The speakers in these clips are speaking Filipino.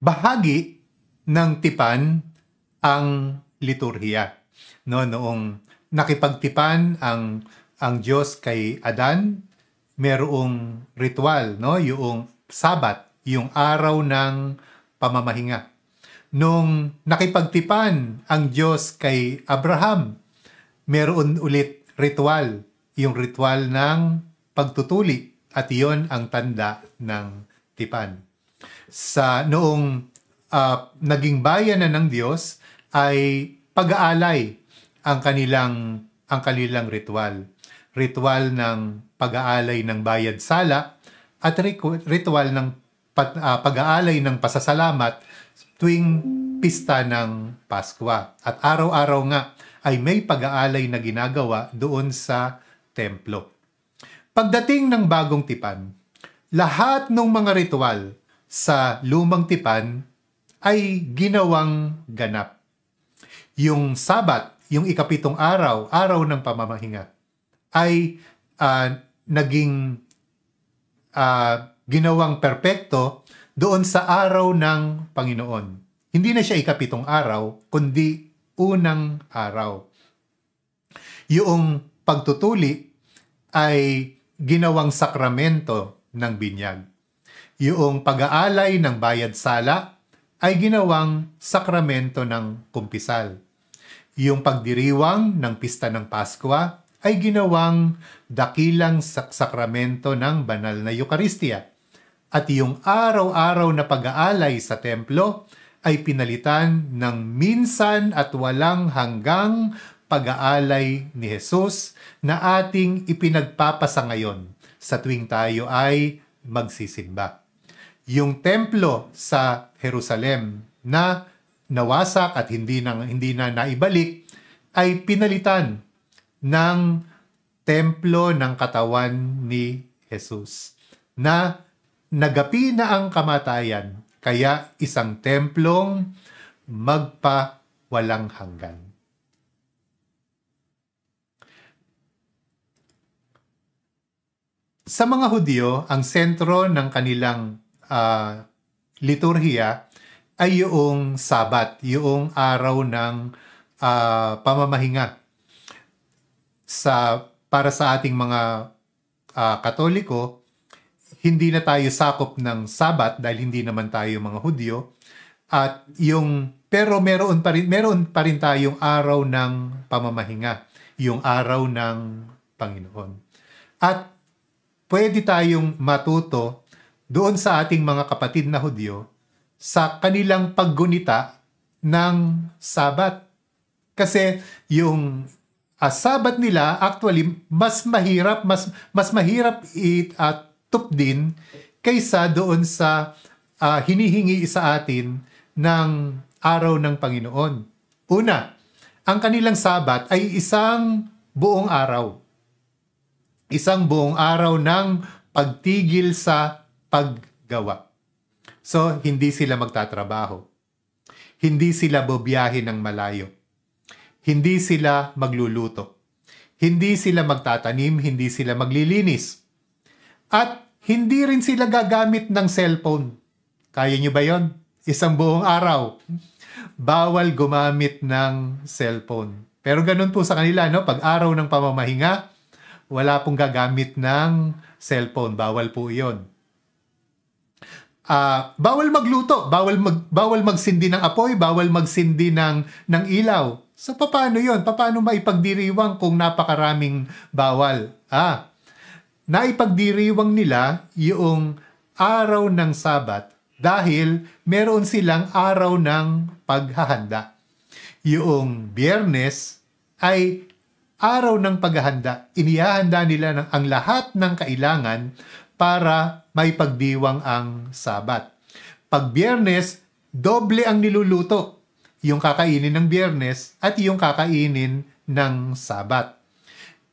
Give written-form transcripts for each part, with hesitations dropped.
bahagi ng tipan ang liturhiya. No, noong nakipagtipan ang Diyos kay Adan, merong ritual, no, yung Sabat, yung araw ng pamamahinga. Nung nakipagtipan ang Diyos kay Abraham, meron ulit ritual, yung ritual ng pagtutuli, at iyon ang tanda ng tipan. Sa noong naging bayan na ng Diyos ay pag-aalay ang kanilang ritual. Ritual ng pag-aalay ng bayad sala at ritual ng pag-aalay ng pasasalamat tuwing pista ng Pasko. At araw-araw nga ay may pag-aalay na ginagawa doon sa templo. Pagdating ng bagong tipan, lahat ng mga ritual sa lumang tipan ay ginawang ganap. Yung Sabat, yung ikapitong araw ng pamamahinga, ay naging ginawang perpekto doon sa araw ng Panginoon. Hindi na siya ikapitong araw, kundi unang araw. Yung pagtutuli ay ginawang sakramento ng binyag. Yung pag-aalay ng bayad sala ay ginawang sakramento ng kumpisal. Yung pagdiriwang ng pista ng Pasko ay ginawang dakilang sakramento ng banal na Eucharistia. At yung araw-araw na pag-aalay sa templo ay pinalitan ng minsan at walang hanggang pag-aalay ni Jesus na ating ipinagpapasa ngayon sa tuwing tayo ay magsisimba. Yung templo sa Jerusalem na nawasak at hindi na naibalik ay pinalitan ng templo ng katawan ni Jesus na nagapi na ang kamatayan, kaya isang templong magpawalang hanggan. Sa mga Hudyo, ang sentro ng kanilang liturhiya ay yung Sabat, yung araw ng pamamahinga. Para sa ating mga Katoliko, hindi na tayo sakop ng Sabat dahil hindi naman tayo mga Hudyo. Pero meron pa rin tayong araw ng pamamahinga, yung araw ng Panginoon. At pwede tayong matuto doon sa ating mga kapatid na Hudyo sa kanilang paggunita ng Sabat. Kasi yung Sabat nila actually mas mahirap tupdin kaysa doon sa hinihingi sa atin ng araw ng Panginoon. Una, ang kanilang Sabat ay isang buong araw. Isang buong araw ng pagtigil sa paggawa. So, hindi sila magtatrabaho. Hindi sila bobiyahe ng malayo. Hindi sila magluluto. Hindi sila magtatanim, hindi sila maglilinis. At hindi rin sila gagamit ng cellphone. Kaya nyo ba yon? Isang buong araw. Bawal gumamit ng cellphone. Pero ganun po sa kanila, no? Pag araw ng pamamahinga, wala pong gagamit ng cellphone. Bawal po yon. Bawal magluto, bawal magsindi ng apoy, bawal magsindi ng ilaw. So paano 'yon? Paano maipagdiriwang kung napakaraming bawal? Naipagdiriwang nila yung araw ng Sabat dahil meron silang araw ng paghahanda. Yung Biyernes ay araw ng paghahanda. Inihahanda nila ang lahat ng kailangan para may pagdiwang ang Sabat. Pag Biyernes, doble ang niluluto. Yung kakainin ng Biyernes at yung kakainin ng Sabat.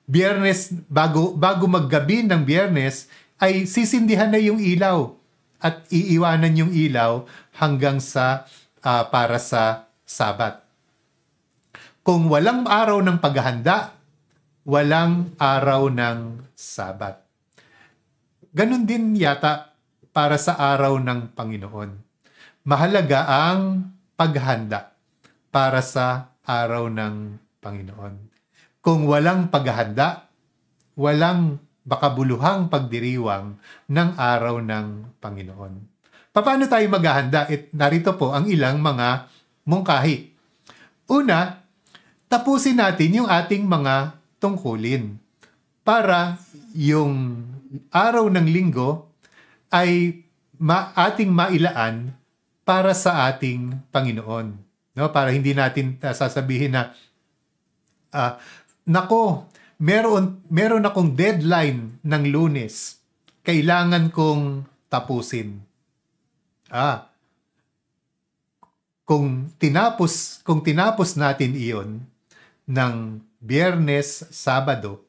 Biyernes, bago maggabi ng Biyernes, ay sisindihan na yung ilaw at iiwanan yung ilaw hanggang sa para sa Sabat. Kung walang araw ng paghahanda, walang araw ng Sabat. Ganon din yata para sa araw ng Panginoon. mahalaga ang paghahanda para sa araw ng Panginoon. Kung walang paghahanda, walang makabuluhang pagdiriwang ng araw ng Panginoon. Paano tayo maghahanda? Narito po ang ilang mga mungkahi. Una, tapusin natin yung ating mga tungkulin para yung araw ng linggo ay ating mailaan para sa ating Panginoon. No? Para hindi natin sasabihin na, nako, meron akong deadline ng Lunes. Kailangan kong tapusin. Kung tinapos natin iyon ng Biyernes, Sabado,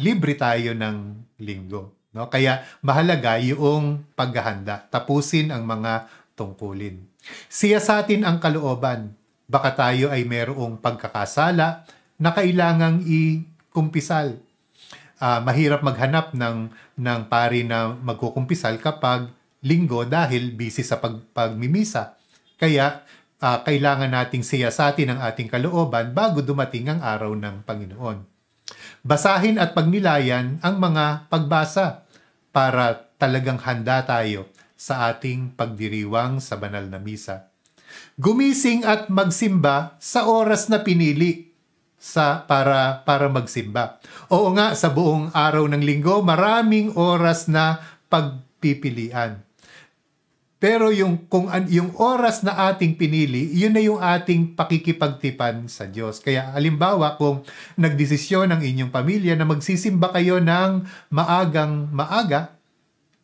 libre tayo ng Linggo. No? Kaya mahalaga yung paghahanda. Tapusin ang mga tungkulin. Siyasatin ang kalooban. Baka tayo ay mayroong pagkakasala na kailangang ikumpisal. Mahirap maghanap ng pari na magkukumpisal kapag Linggo dahil busy sa pagmimisa. Kaya kailangan nating siyasatin ang ating kalooban bago dumating ang araw ng Panginoon. Basahin at pagnilayan ang mga pagbasa para talagang handa tayo sa ating pagdiriwang sa banal na misa. Gumising at magsimba sa oras na pinili para magsimba. Oo nga, sa buong araw ng linggo, maraming oras na pagpipilian. Pero yung oras na ating pinili, yun na yung ating pakikipagtipan sa Diyos. Kaya halimbawa, kung nagdesisyon ang inyong pamilya na magsisimba kayo ng maaga,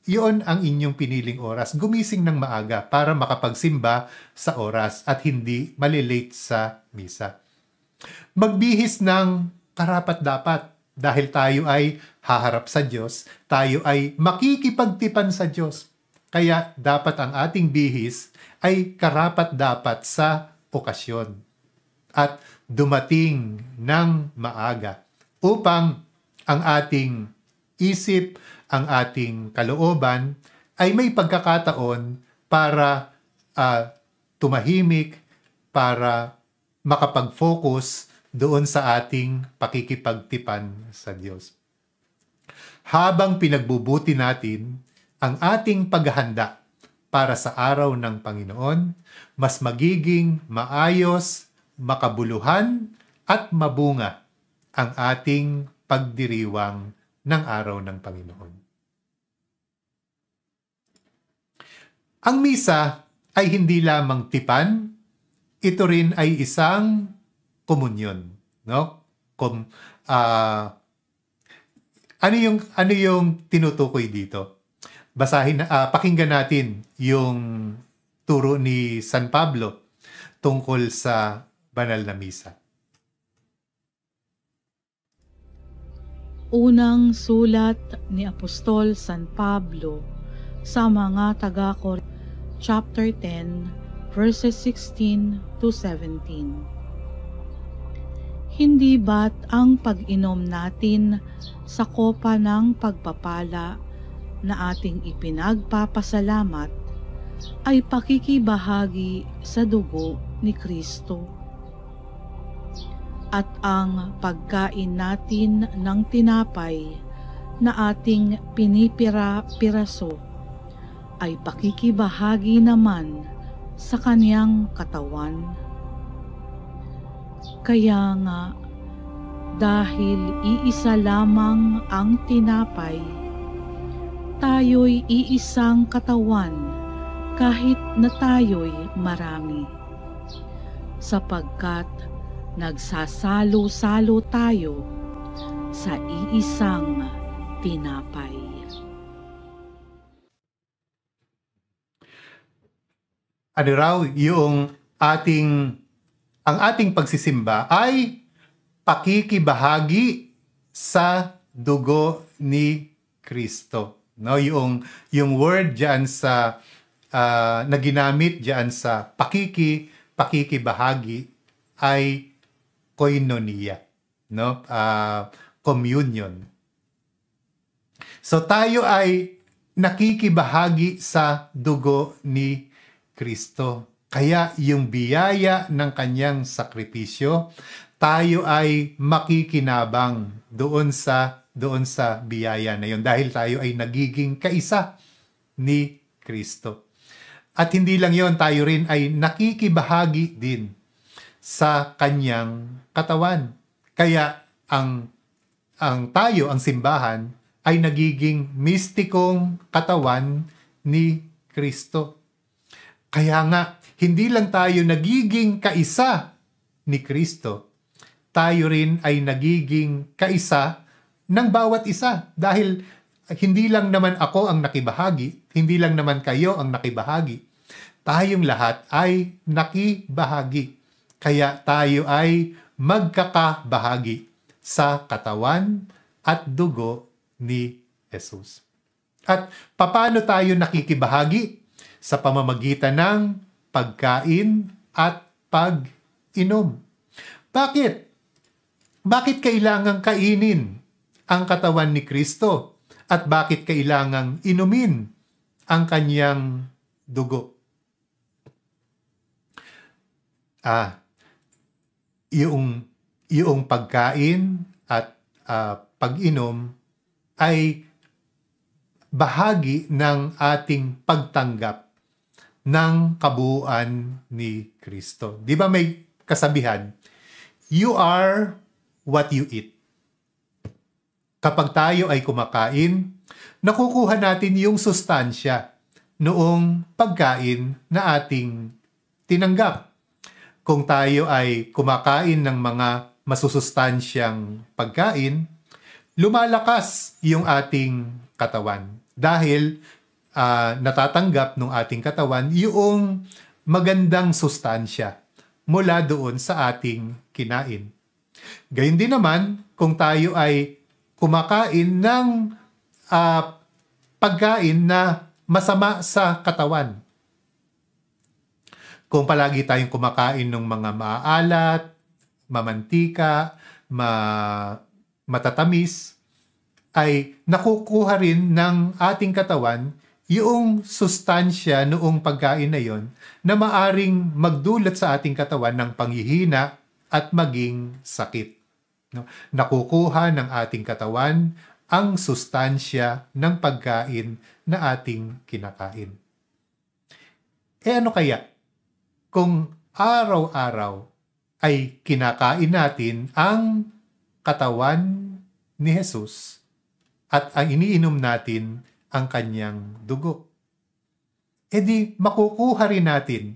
yun ang inyong piniling oras. Gumising ng maaga para makapagsimba sa oras at hindi malilate sa misa. Magbihis ng karapat-dapat dahil tayo ay haharap sa Diyos, tayo ay makikipagtipan sa Diyos. Kaya dapat ang ating bihis ay karapat-dapat sa okasyon at dumating ng maaga upang ang ating isip, ang ating kalooban ay may pagkakataon para tumahimik, para makapag-focus doon sa ating pakikipagtipan sa Diyos. Habang pinagbubuti natin ang ating paghahanda para sa araw ng Panginoon, mas magiging maayos, makabuluhan, at mabunga ang ating pagdiriwang ng araw ng Panginoon. Ang misa ay hindi lamang tipan, ito rin ay isang komunyon, no? Ano yung tinutukoy dito? Pakinggan natin yung turo ni San Pablo tungkol sa banal na misa. Unang sulat ni Apostol San Pablo sa mga taga-Korinto, chapter 10, verses 16 to 17. Hindi ba't ang pag-inom natin sa kopa ng pagpapala na ating ipinagpapasalamat ay pakikibahagi sa dugo ni Kristo? At ang pagkain natin ng tinapay na ating pinipira-piraso ay pakikibahagi naman sa kaniyang katawan. Kaya nga, dahil iisa lamang ang tinapay, tayo'y iisang katawan kahit na tayo'y marami. Sapagkat nagsasalo-salo tayo sa iisang tinapay. Ano raw yung ang ating pagsisimba ay pakikibahagi sa dugo ni Kristo. No, yung word diyan sa na ginamit diyan sa pakikibahagi ay koinonia, no? Communion. So tayo ay nakikibahagi sa dugo ni Kristo. Kaya yung biyaya ng kanyang sakripisyo, tayo ay makikinabang doon sa biyaya na yun dahil tayo ay nagiging kaisa ni Kristo. At hindi lang yon, tayo rin ay nakikibahagi din sa kanyang katawan. Kaya ang simbahan ay nagiging mistikong katawan ni Kristo. Kaya nga, hindi lang tayo nagiging kaisa ni Kristo, tayo rin ay nagiging kaisa ng bawat isa. Dahil hindi lang naman ako ang nakibahagi, hindi lang naman kayo ang nakibahagi. Tayong lahat ay nakibahagi. Kaya tayo ay magkakabahagi sa katawan at dugo ni Jesus. At paano tayo nakikibahagi? Sa pamamagitan ng pagkain at pag-inom. Bakit? Bakit kailangang kainin ang katawan ni Kristo? At bakit kailangang inumin ang kanyang dugo? Yung pagkain at pag-inom ay bahagi ng ating pagtanggap ng kabuuan ni Kristo. Di ba may kasabihan? You are what you eat. Kapag tayo ay kumakain, nakukuha natin yung sustansya noong pagkain na ating tinanggap. Kung tayo ay kumakain ng mga masusustansyang pagkain, lumalakas yung ating katawan. Dahil natatanggap ng ating katawan yung magandang sustansya mula doon sa ating kinain. Gayun din naman, kung tayo ay kumakain ng pagkain na masama sa katawan. Kung palagi tayong kumakain ng mga maalat, mamantika, matatamis, ay nakukuha rin ng ating katawan yung sustansya noong pagkain na yon na maaring magdulot sa ating katawan ng panghihina at maging sakit. No? Nakukuha ng ating katawan ang sustansya ng pagkain na ating kinakain. Ano kaya kung araw-araw ay kinakain natin ang katawan ni Jesus at ang iniinom natin ang kanyang dugo? Di makukuha rin natin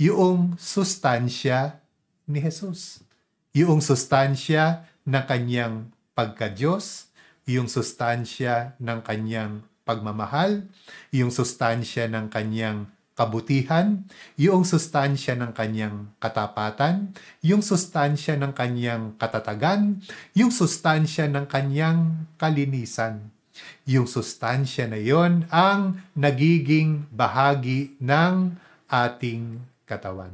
yung sustansya ni Jesus. Yung sustansya ng kanyang pagka-Diyos, yung sustansya ng kanyang pagmamahal, yung sustansya ng kanyang kabutihan, yung sustansya ng kanyang katapatan, yung sustansya ng kanyang katatagan, yung sustansya ng kanyang kalinisan. Yung sustansya na yon ang nagiging bahagi ng ating katawan.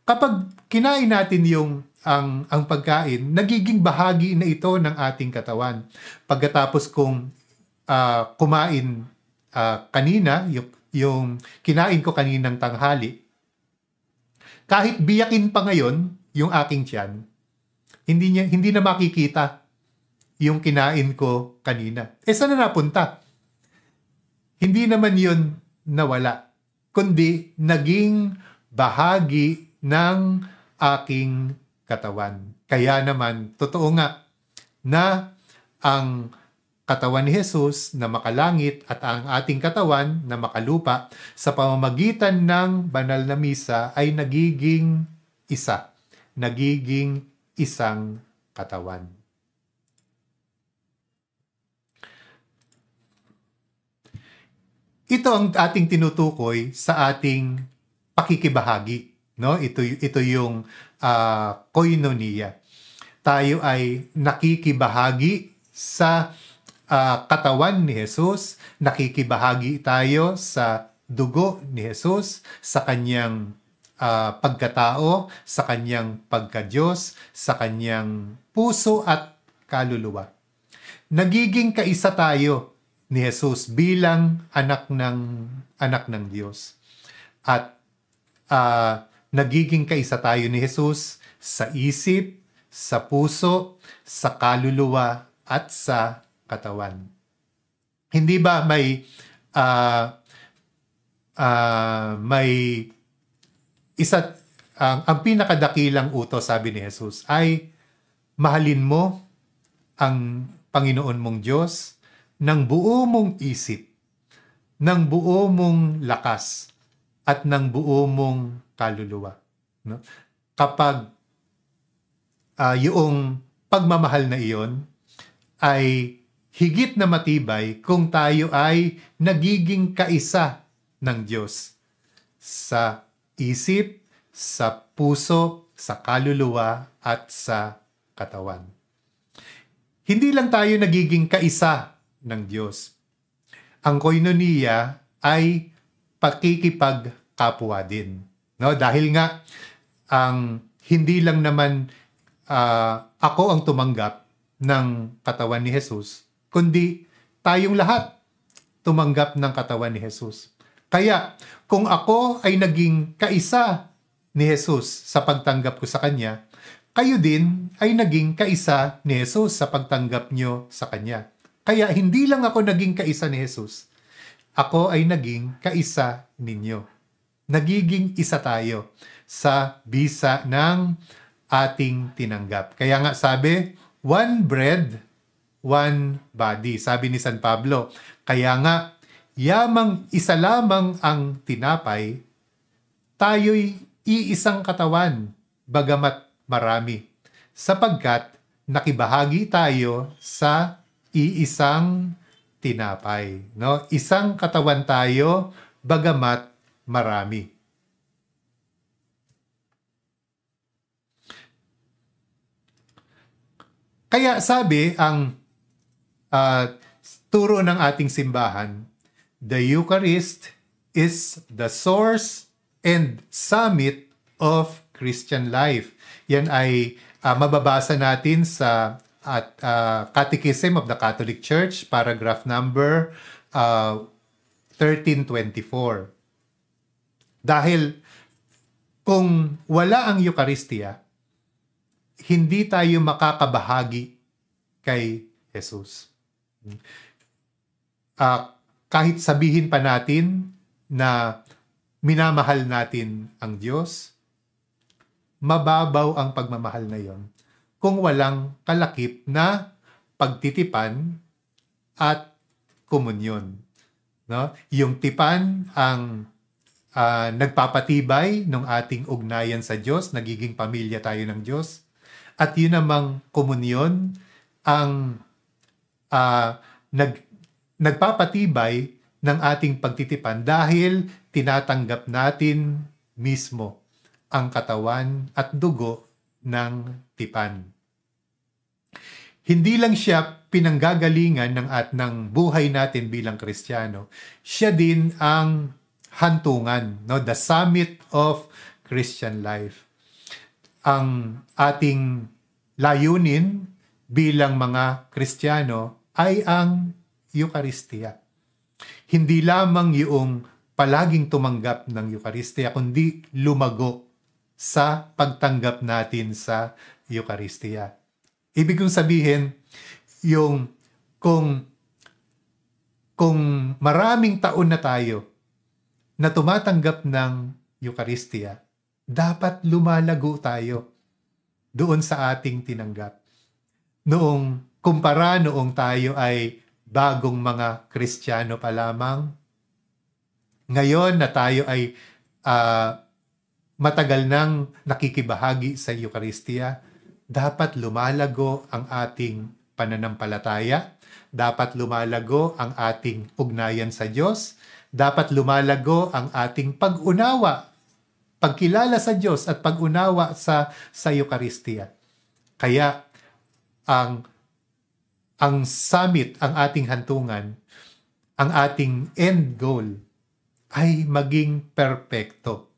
Kapag kinain natin ang pagkain, nagiging bahagi na ito ng ating katawan. Pagkatapos kong kumain kanina, yung kinain ko kaninang tanghali, kahit biyakin pa ngayon yung aking tiyan, hindi na makikita yung kinain ko kanina. Saan na napunta? Hindi naman yun nawala, kundi naging bahagi ng aking katawan. Kaya naman, totoo nga na ang katawan ni Jesus na makalangit at ang ating katawan na makalupa sa pamamagitan ng banal na misa ay nagiging isa. Nagiging isang katawan. Ito ang ating tinutukoy sa ating pakikibahagi. No? Ito yung koinonia. Tayo ay nakikibahagi sa katawan ni Jesus, nakikibahagi tayo sa dugo ni Jesus, sa kanyang pagkatao, sa kanyang pagka-Diyos, sa kanyang puso at kaluluwa. Nagiging kaisa tayo ni Jesus bilang anak ng Diyos. at nagiging kaisa tayo ni Jesus sa isip, sa puso, sa kaluluwa, at sa katawan. Hindi ba may isa, ang pinakadakilang utos, sabi ni Jesus, ay mahalin mo ang Panginoon mong Diyos ng buo mong isip, ng buo mong lakas, at ng buo mong kaluluwa. No? Kapag yung pagmamahal na iyon ay higit na matibay kung tayo ay nagiging kaisa ng Diyos sa isip, sa puso, sa kaluluwa, at sa katawan. Hindi lang tayo nagiging kaisa ng Diyos. Ang koinonia ay pakikipagkapwa din. No? Dahil nga, hindi lang naman ako ang tumanggap ng katawan ni Jesus, kundi tayong lahat tumanggap ng katawan ni Jesus. Kaya, kung ako ay naging kaisa ni Jesus sa pagtanggap ko sa Kanya, kayo din ay naging kaisa ni Jesus sa pagtanggap nyo sa Kanya. Kaya, hindi lang ako naging kaisa ni Jesus. Ako ay naging kaisa ninyo. Nagiging isa tayo sa bisa ng ating tinanggap. Kaya nga sabi, one bread, one body. Sabi ni San Pablo, kaya nga, yamang isa lamang ang tinapay, tayo'y iisang katawan, bagamat marami, sapagkat nakibahagi tayo sa iisang tinapay. No? Isang katawan tayo, bagamat marami. Kaya sabi ang turo ng ating simbahan, the Eucharist is the source and summit of Christian life. Yan ay mababasa natin sa Catechism of the Catholic Church, paragraph number 1324. Dahil kung wala ang Eucharistia, hindi tayo makakabahagi kay Jesus. Kahit sabihin pa natin na minamahal natin ang Diyos, mababaw ang pagmamahal na yon kung walang kalakip na pagtitipan at komunyon. No? Yung tipan ang nagpapatibay ng ating ugnayan sa Diyos, nagiging pamilya tayo ng Diyos. At yun namang komunyon ang nagpapatibay ng ating pagtitipan dahil tinatanggap natin mismo ang katawan at dugo ng tipan. Hindi lang siya pinanggagalingan ng buhay natin bilang Kristiyano, siya din ang hantungan, no? The summit of Christian life. Ang ating layunin bilang mga Kristiyano ay ang Eucharistia. Hindi lamang yung palaging tumanggap ng Eucharistia, kundi lumago sa pagtanggap natin sa Eucharistia. Ibig kong sabihin, yung kung maraming taon na tayo na tumatanggap ng Eucharistia, dapat lumalago tayo doon sa ating tinanggap. Kumpara noong tayo ay bagong mga Kristiyano pa lamang, ngayon na tayo ay matagal nang nakikibahagi sa Eucharistia, dapat lumalago ang ating pananampalataya, dapat lumalago ang ating ugnayan sa Diyos, dapat lumalago ang ating pag-unawa, pagkilala sa Diyos at pag-unawa sa Eucharistia. Kaya ang summit, ang ating hantungan, ang ating end goal ay maging perpekto.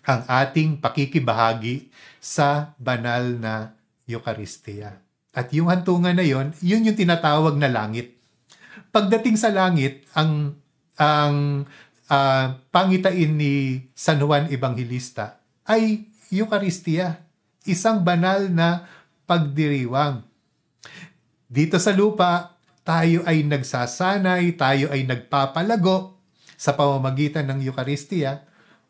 Ang ating pakikibahagi sa banal na Eucharistia. At yung hantungan na yun yung tinatawag na langit. Pagdating sa langit, ang pangitain ni San Juan Evangelista ay Eucharistia, isang banal na pagdiriwang. Dito sa lupa, tayo ay nagsasanay, tayo ay nagpapalago sa pamamagitan ng Eucharistia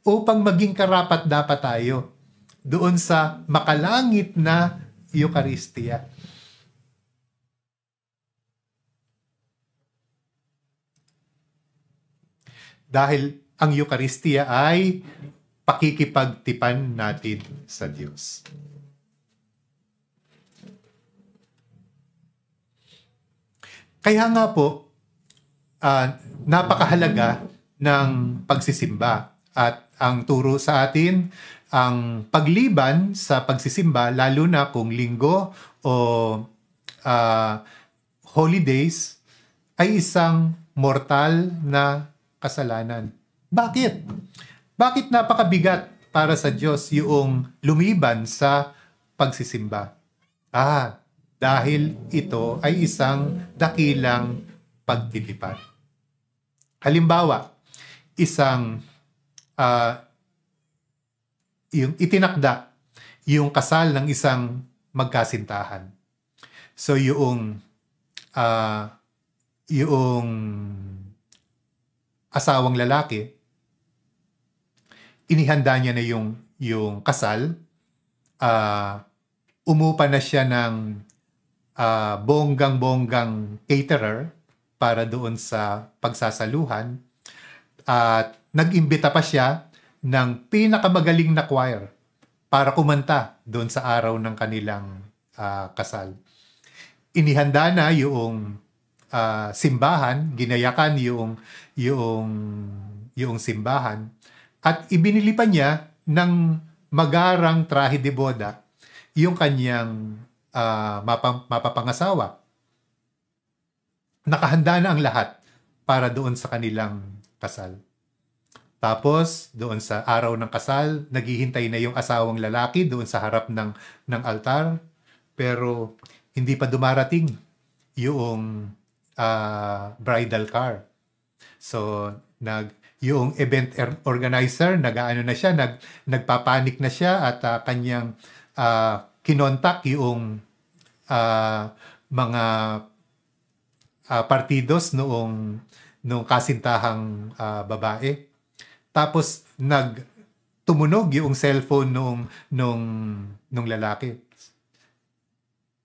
upang maging karapat-dapat tayo doon sa makalangit na Eucharistia. Dahil ang Eucharistia ay pakikipagtipan natin sa Diyos. Kaya nga po, napakahalaga ng pagsisimba. At ang turo sa atin, ang pagliban sa pagsisimba, lalo na kung linggo o holidays, ay isang mortal na kasalanan. Bakit? Bakit napakabigat para sa Diyos yung lumiban sa pagsisimba? Dahil ito ay isang dakilang pagtitipad. Halimbawa, yung itinakda yung kasal ng isang magkasintahan. So yung asawang lalaki, inihanda niya na yung kasal, umupa na siya ng bonggang-bonggang caterer para doon sa pagsasaluhan, at nag-imbita pa siya ng pinakamagaling na choir para kumanta doon sa araw ng kanilang kasal. Inihanda na yung simbahan, ginayakan yung simbahan, at ibinili pa niya ng magarang trahe de boda yung kanyang mapapangasawa. Nakahanda na ang lahat para doon sa kanilang kasal. Tapos, doon sa araw ng kasal, naghihintay na yung asawang lalaki doon sa harap ng altar, pero hindi pa dumarating yung bridal car. So, yung event organizer, nagpapanik na siya at kanyang kinontak yung mga partidos noong kasintahang babae. Tapos tumunog yung cellphone nung lalaki.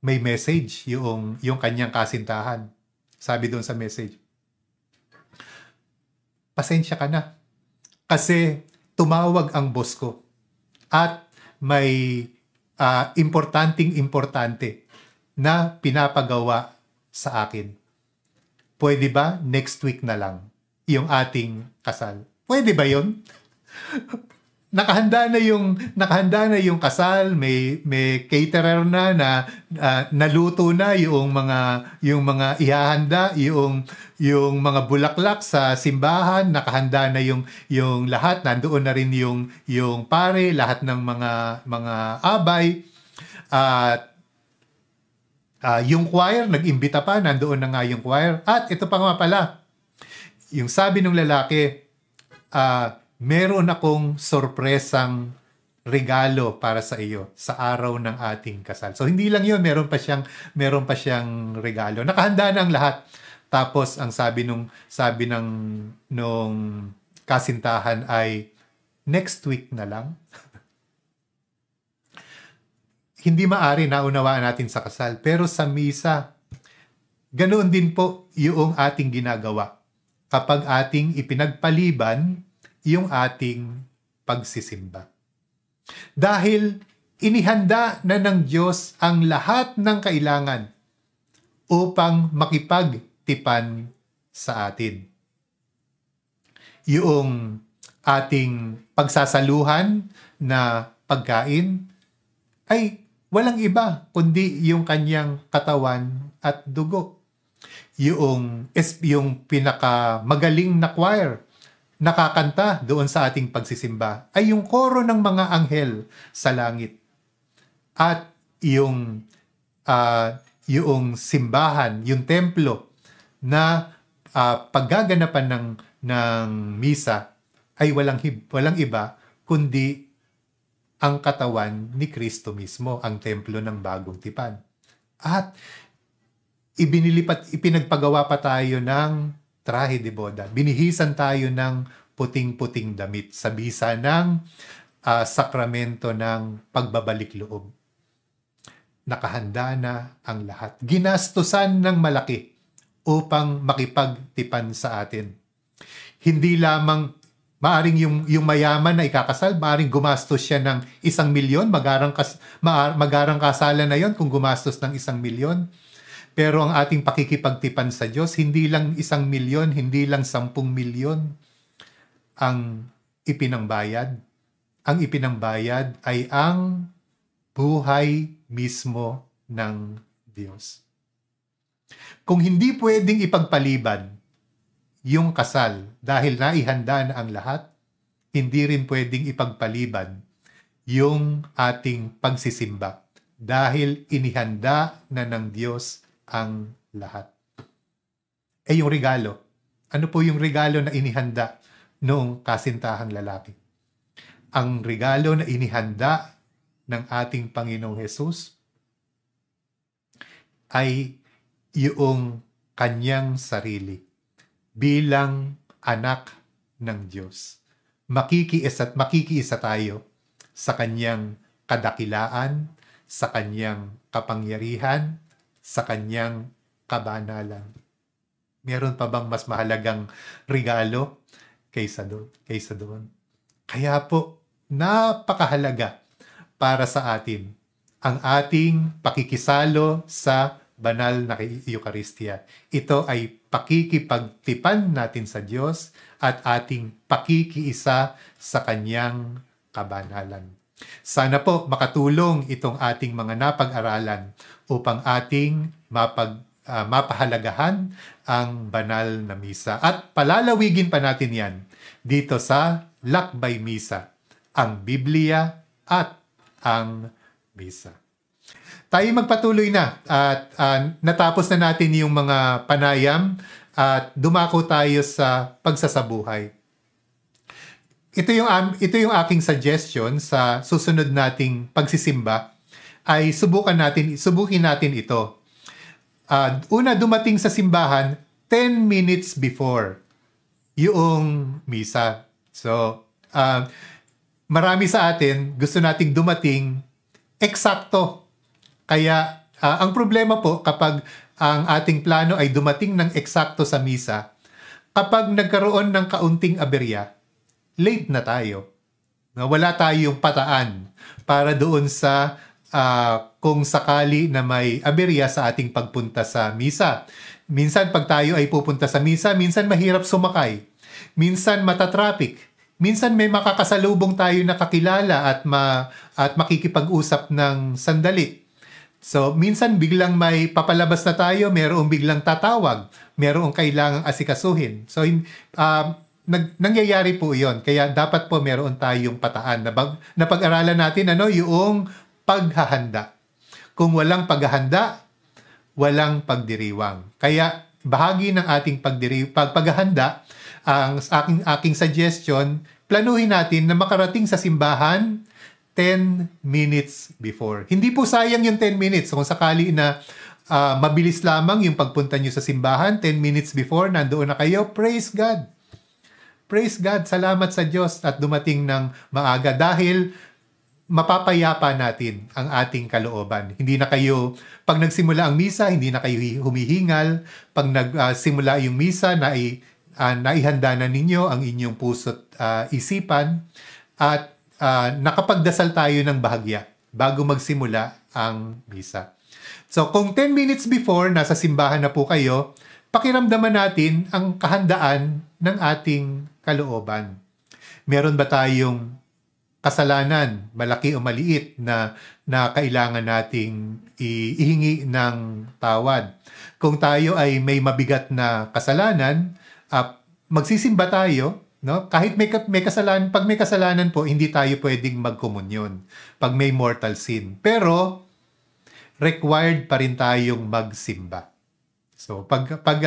May message yung kanyang kasintahan. Sabi doon sa message, pasensya ka na kasi tumawag ang boss ko at may importante na pinapagawa sa akin. Pwede ba next week na lang yung ating kasal? Pwede ba yun? Nakahanda na yung kasal, may caterer na naluto na yung mga ihahanda, yung mga bulaklak sa simbahan, nakahanda na yung lahat, nandoon na rin yung pare, lahat ng mga abay, at yung choir, nag-imbita pa, nandoon na nga yung choir. At ito pa nga pala, yung sabi ng lalaki, meron akong sorpresang regalo para sa iyo sa araw ng ating kasal. So hindi lang 'yun, meron pa siyang regalo. Nakahanda na ang lahat. Tapos ang sabi nung kasintahan ay next week na lang. Hindi maari naunawaan natin sa kasal, pero sa misa ganoon din po yung ating ginagawa kapag ating ipinagpaliban yung ating pagsisimba. Dahil inihanda na ng Diyos ang lahat ng kailangan upang makipagtipan sa atin. Yung ating pagsasaluhan na pagkain ay walang iba kundi yung kanyang katawan at dugo. Yung pinakamagaling na choir nakakanta doon sa ating pagsisimba ay yung koro ng mga anghel sa langit. At yung simbahan, yung templo na paggaganapan ng misa ay walang iba kundi ang katawan ni Kristo mismo, ang templo ng bagong tipan. At ipinagpagawa pa tayo ng trahe de boda. Binihisan tayo ng puting-puting damit sa bisa ng sakramento ng pagbabalik loob. Nakahanda na ang lahat. Ginastusan ng malaki upang makipagtipan sa atin. Hindi lamang maaring yung mayaman na ikakasal, maaring gumastos siya ng 1,000,000, magarang kasalan na yon kung gumastos ng 1,000,000. Pero ang ating pakikipagtipan sa Diyos, hindi lang 1,000,000, hindi lang 10,000,000 ang ipinangbayad. Ang ipinangbayad ay ang buhay mismo ng Diyos. Kung hindi pwedeng ipagpaliban yung kasal dahil naihanda na ang lahat, hindi rin pwedeng ipagpaliban yung ating pagsisimba dahil inihanda na ng Diyos ang lahat. Yung regalo. Ano po yung regalo na inihanda noong kasintahang lalaki? Ang regalo na inihanda ng ating Panginoong Hesus ay yung kanyang sarili bilang anak ng Diyos. Makikiisa tayo sa kanyang kadakilaan, sa kanyang kapangyarihan, sa kanyang kabanalan. Meron pa bang mas mahalagang regalo kaysa doon? Kaya po, napakahalaga para sa atin ang ating pakikisalo sa banal na Eucharistia. Ito ay pakikipagtipan natin sa Diyos at ating pakikiisa sa kanyang kabanalan. Sana po makatulong itong ating mga napag-aralan upang ating mapahalagahan ang banal na misa. At palalawigin pa natin yan dito sa Lakbay Misa, ang Biblia at ang Misa. Tayo magpatuloy na at natapos na natin yung mga panayam at dumako tayo sa pagsasabuhay. Ito yung aking suggestion sa susunod nating pagsisimba ay subukin natin ito. Una, dumating sa simbahan 10 minutes before yung misa. So, marami sa atin gusto nating dumating eksakto. Kaya ang problema po kapag ang ating plano ay dumating ng eksakto sa misa, kapag nagkaroon ng kaunting aberya, late na tayo. Wala tayong pataan para doon sa kung sakali na may aberya sa ating pagpunta sa misa. Minsan pag tayo ay pupunta sa misa, minsan mahirap sumakay. Minsan matatraffic. Minsan may makakasalubong tayo na kakilala at makikipag-usap ng sandali. So, minsan biglang may papalabas na tayo, mayroong biglang tatawag, mayroong kailangang asikasuhin. So, nangyayari po iyon. Kaya dapat po mayroon tayong pataan na pag-aralan natin yung paghahanda. Kung walang paghahanda, walang pagdiriwang. Kaya bahagi ng ating paghahanda, ang aking suggestion, planuhin natin na makarating sa simbahan 10 minutes before. Hindi po sayang yung 10 minutes. Kung sakali na mabilis lamang yung pagpunta nyo sa simbahan, 10 minutes before, nandoon na kayo, praise God. Praise God, salamat sa Diyos at dumating ng maaga dahil mapapayapa natin ang ating kalooban. Hindi na kayo, pag nagsimula ang misa, hindi na kayo humihingal. Pag nagsimula yung misa, naihanda na ninyo ang inyong puso't isipan at nakapagdasal tayo ng bahagya bago magsimula ang misa. So kung 10 minutes before, nasa simbahan na po kayo, pakiramdaman natin ang kahandaan ng ating kalooban. Meron ba tayong kasalanan, malaki o maliit, na kailangan nating ihingi ng tawad? Kung tayo ay may mabigat na kasalanan, magsisimba tayo. No? Kahit may kasalanan, pag may kasalanan po, hindi tayo pwedeng magkomunyon pag may mortal sin. Pero, required pa rin tayong magsimba. So, pag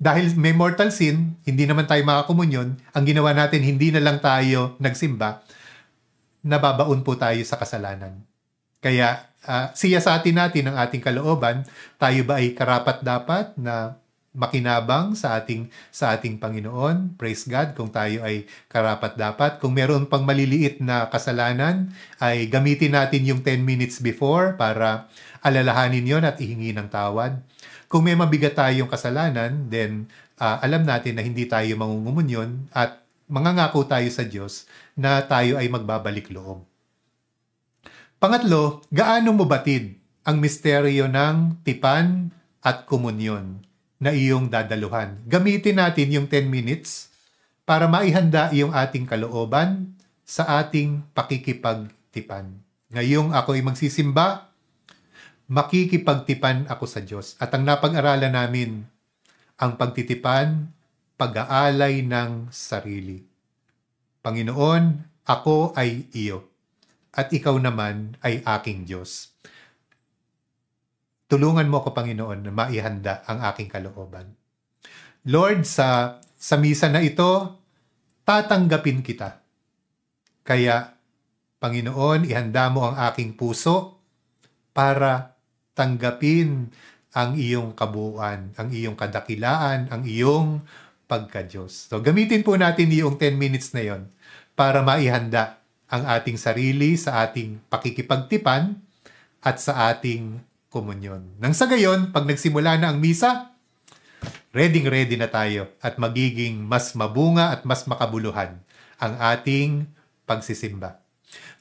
dahil may mortal sin, hindi naman tayo makakomunyon, ang ginawa natin, hindi na lang tayo nagsimba, nababaon po tayo sa kasalanan. Kaya, siyasatin natin ang ating kalooban, tayo ba ay karapat-dapat na makinabang sa ating Panginoon? Praise God kung tayo ay karapat-dapat. Kung meron pang maliliit na kasalanan, ay gamitin natin yung 10 minutes before para alalahanin yon at ihingi ng tawad. Kung may mabigat tayong kasalanan, then alam natin na hindi tayo mangungumunyon at mangangako tayo sa Diyos na tayo ay magbabalik loob. Pangatlo, gaano mo batid ang misteryo ng tipan at komunyon na iyong dadaluhan? Gamitin natin yung 10 minutes para maihanda yung ating kalooban sa ating pakikipagtipan. Ngayong ako ay magsisimba, makikipagtipan ako sa Diyos. At ang napag-aralan namin, ang pagtitipan, pag-aalay ng sarili. Panginoon, ako ay iyo, at ikaw naman ay aking Diyos. Tulungan mo ako, Panginoon, na maihanda ang aking kalooban. Lord, sa misa na ito, tatanggapin kita. Kaya, Panginoon, ihanda mo ang aking puso para tanggapin ang iyong kabuuan, ang iyong kadakilaan, ang iyong pagka-Diyos. So, gamitin po natin yung 10 minutes na yon para maihanda ang ating sarili sa ating pakikipagtipan at sa ating komunyon. Nang sa gayon, pag nagsimula na ang misa, ready na tayo at magiging mas mabunga at mas makabuluhan ang ating pagsisimba.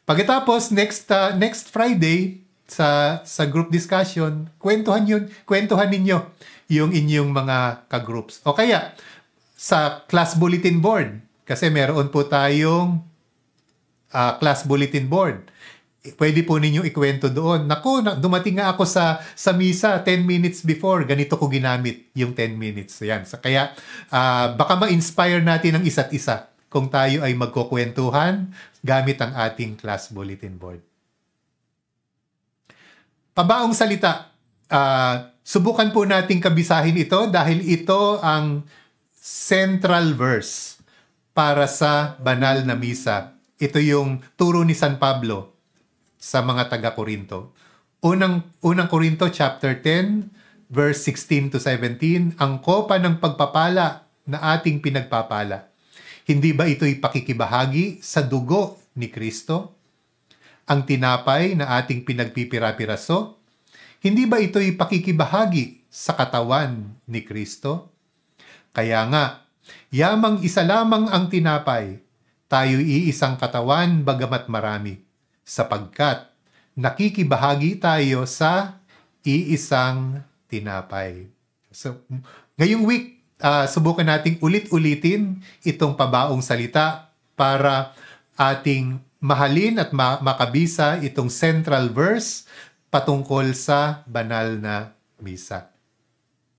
Pagkatapos, next Friday, sa group discussion, kwentuhan ninyo yung inyong mga ka-groups. O kaya, sa class bulletin board, kasi meron po tayong class bulletin board. Pwede po ninyong ikwento doon. Naku, dumating nga ako sa misa 10 minutes before, ganito ko ginamit yung 10 minutes. Yan. Kaya, baka ma-inspire natin ang isa't isa kung tayo ay magkukwentuhan gamit ang ating class bulletin board. Pabaong salita, subukan po nating kabisahin ito dahil ito ang central verse para sa banal na misa. Ito yung turo ni San Pablo sa mga taga-Korinto. Unang Korinto chapter 10, verse 16 to 17, ang kopa ng pagpapala na ating pinagpapala. Hindi ba ito'y pakikibahagi sa dugo ni Kristo? Ang tinapay na ating pinagpipira-piraso, hindi ba ito'y pakikibahagi sa katawan ni Kristo? Kaya nga, yamang isa lamang ang tinapay, tayo'y iisang katawan bagamat marami, sapagkat nakikibahagi tayo sa iisang tinapay. So, ngayong week, subukan nating ulit-ulitin itong pabaong salita para ating mahalin at makabisa itong central verse patungkol sa banal na misa.